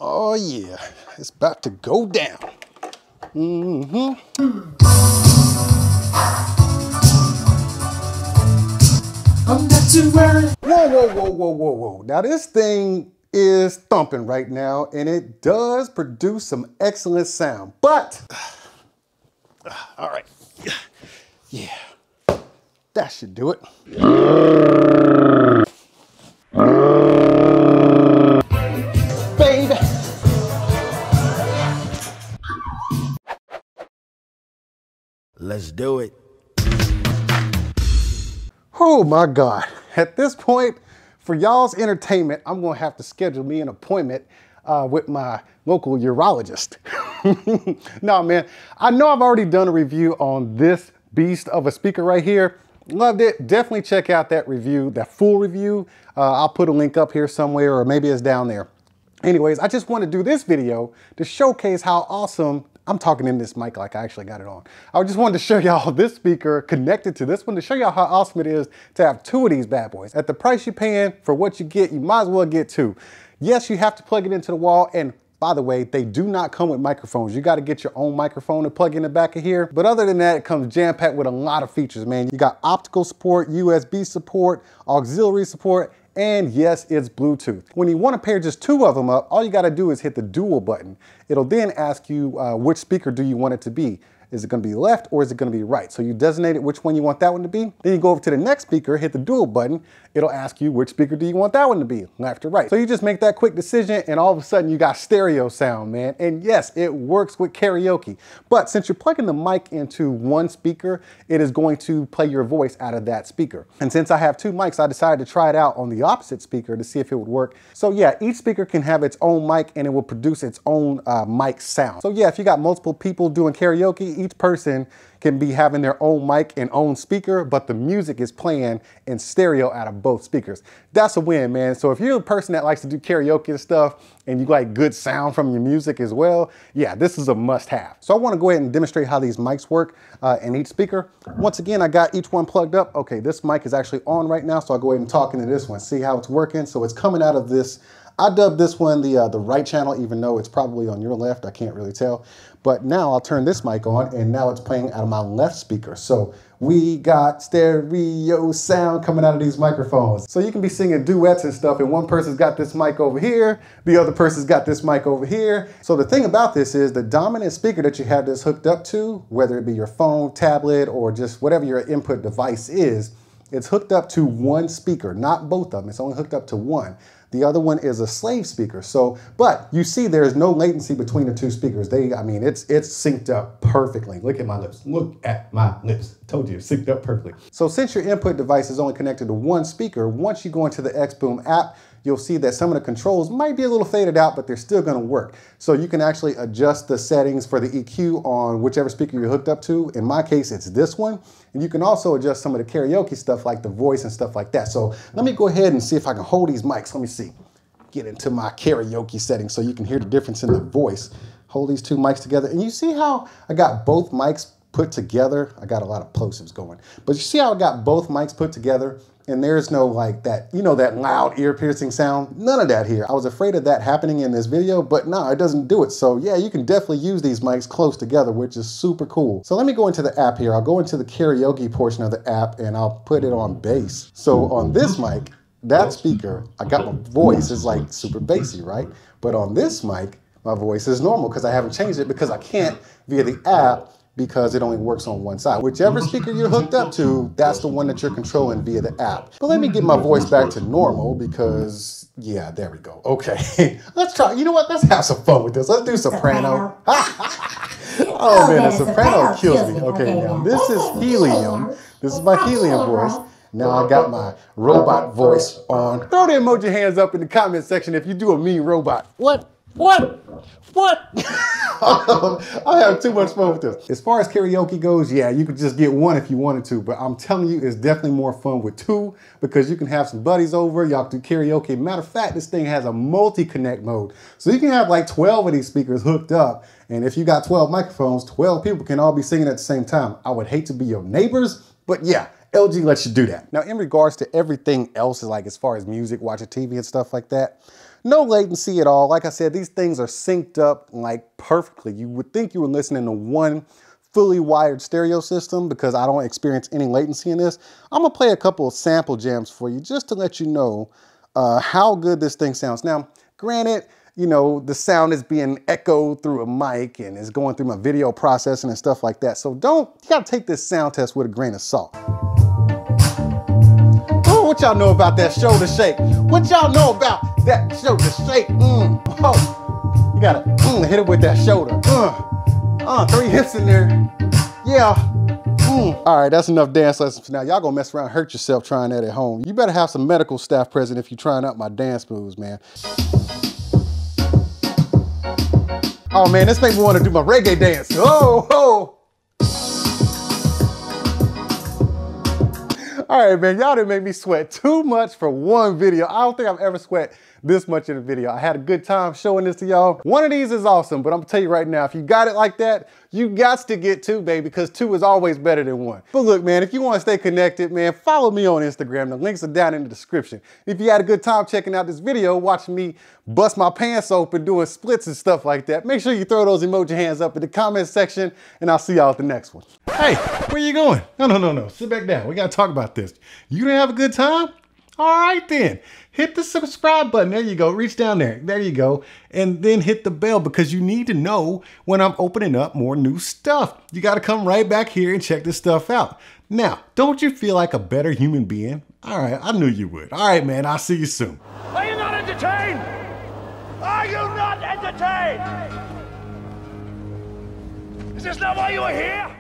Oh yeah, it's about to go down. I'm not too worried. Whoa. Now this thing is thumping right now and it does produce some excellent sound, but, all right, yeah, that should do it. Baby. Let's do it. Oh my God. At this point, for y'all's entertainment, I'm gonna have to schedule me an appointment with my local urologist. No, man, I know I've already done a review on this beast of a speaker right here. Loved it. Definitely check out that review, that full review. I'll put a link up here somewhere, or maybe it's down there. Anyways, I just want to do this video to showcase how awesome, I'm talking in this mic like I actually got it on. I just wanted to show y'all this speaker connected to this one to show y'all how awesome it is to have two of these bad boys. At the price you're paying for what you get, you might as well get two. Yes, you have to plug it into the wall, and by the way, they do not come with microphones. You got to get your own microphone to plug in the back of here. But other than that, it comes jam-packed with a lot of features, man. You got optical support, USB support, auxiliary support, and yes, it's Bluetooth. When you want to pair just two of them up, all you got to do is hit the dual button. It'll then ask you which speaker do you want it to be. Is it going to be left or is it going to be right? So you designate which one you want that one to be. Then you go over to the next speaker, hit the dual button. It'll ask you which speaker do you want that one to be, left or right. So you just make that quick decision and all of a sudden you got stereo sound, man. And yes, it works with karaoke. But since you're plugging the mic into one speaker, it is going to play your voice out of that speaker. And since I have two mics, I decided to try it out on the opposite speaker to see if it would work. So yeah, each speaker can have its own mic and it will produce its own mic sound. So yeah, if you got multiple people doing karaoke, each person can be having their own mic and own speaker, but the music is playing in stereo out of both speakers. That's a win, man. So if you're a person that likes to do karaoke and stuff, and you like good sound from your music as well, yeah, this is a must-have. So I want to go ahead and demonstrate how these mics work in each speaker. Once again, I got each one plugged up. Okay, this mic is actually on right now, so I'll go ahead and talk into this one, see how it's working. So it's coming out of this, I dubbed this one the right channel, even though it's probably on your left, I can't really tell. But now I'll turn this mic on and now it's playing out of my left speaker. So we got stereo sound coming out of these microphones. So you can be singing duets and stuff and one person's got this mic over here, the other person's got this mic over here. So the thing about this is the dominant speaker that you have this hooked up to, whether it be your phone, tablet, or just whatever your input device is, it's hooked up to one speaker, not both of them. It's only hooked up to one. The other one is a slave speaker. So, but you see there's no latency between the two speakers. I mean, it's synced up perfectly. Look at my lips. Look at my lips. Told you, it's synced up perfectly. So since your input device is only connected to one speaker, once you go into the XBOOM app, you'll see that some of the controls might be a little faded out, but they're still gonna work. So you can actually adjust the settings for the EQ on whichever speaker you're hooked up to. In my case, it's this one. And you can also adjust some of the karaoke stuff like the voice and stuff like that. So let me go ahead and see if I can hold these mics. Let me see. Get into my karaoke settings so you can hear the difference in the voice. Hold these two mics together. And you see how I got both mics put together? I got a lot of plosives going. But you see how I got both mics put together? And there's no like that, you know, that loud ear piercing sound. None of that here. I was afraid of that happening in this video, but no, it doesn't do it. So yeah, you can definitely use these mics close together, which is super cool. So let me go into the app here. I'll go into the karaoke portion of the app and I'll put it on bass. So on this mic, that speaker, I got my voice is like super bassy, right? But on this mic, my voice is normal because I haven't changed it because I can't via the app because it only works on one side. Whichever speaker you're hooked up to, that's the one that you're controlling via the app. But let me get my voice back to normal because, yeah, there we go. Okay, let's try, you know what? Let's have some fun with this. Let's do soprano. Oh man, the soprano kills me. Okay, now this is helium. This is my helium voice. Now I got my robot voice on. Throw the emoji hands up in the comment section if you do a mean robot. What? I have too much fun with this. As far as karaoke goes, yeah, you could just get one if you wanted to, but I'm telling you, it's definitely more fun with two because you can have some buddies over, y'all do karaoke. Matter of fact, this thing has a multi-connect mode. So you can have like 12 of these speakers hooked up, and if you got 12 microphones, 12 people can all be singing at the same time. I would hate to be your neighbors, but yeah, LG lets you do that. Now, in regards to everything else, like as far as music, watching TV and stuff like that, no latency at all. Like I said, these things are synced up like perfectly. You would think you were listening to one fully wired stereo system because I don't experience any latency in this. I'm gonna play a couple of sample jams for you just to let you know how good this thing sounds. Now, granted, you know, the sound is being echoed through a mic and is going through my video processing and stuff like that. So you gotta take this sound test with a grain of salt. Oh, what y'all know about that shoulder shake? What y'all know about that shoulder shake? Oh, you gotta hit it with that shoulder. 3 hits in there. Yeah. All right, that's enough dance lessons for now. Y'all gonna mess around and hurt yourself trying that at home. You better have some medical staff present if you're trying out my dance moves, man. Oh man, this makes me want to do my reggae dance. Oh, oh. All right, man, y'all didn't make me sweat too much for one video. I don't think I've ever sweat this much in a video. I had a good time showing this to y'all. One of these is awesome, but I'm gonna tell you right now, if you got it like that, you got to get 2, baby, because 2 is always better than 1. But look, man, if you want to stay connected, man, follow me on Instagram. The links are down in the description. If you had a good time checking out this video, watching me bust my pants open, doing splits and stuff like that, make sure you throw those emoji hands up in the comment section, and I'll see y'all at the next one. Hey, where you going? No. Sit back down. We got to talk about this. You didn't have a good time? All right, then. Hit the subscribe button. There you go. Reach down there. There you go. And then hit the bell because you need to know when I'm opening up more new stuff. You got to come right back here and check this stuff out. Now, don't you feel like a better human being? All right, I knew you would. All right, man. I'll see you soon. Are you not entertained? Are you not entertained? Is this not why you are here?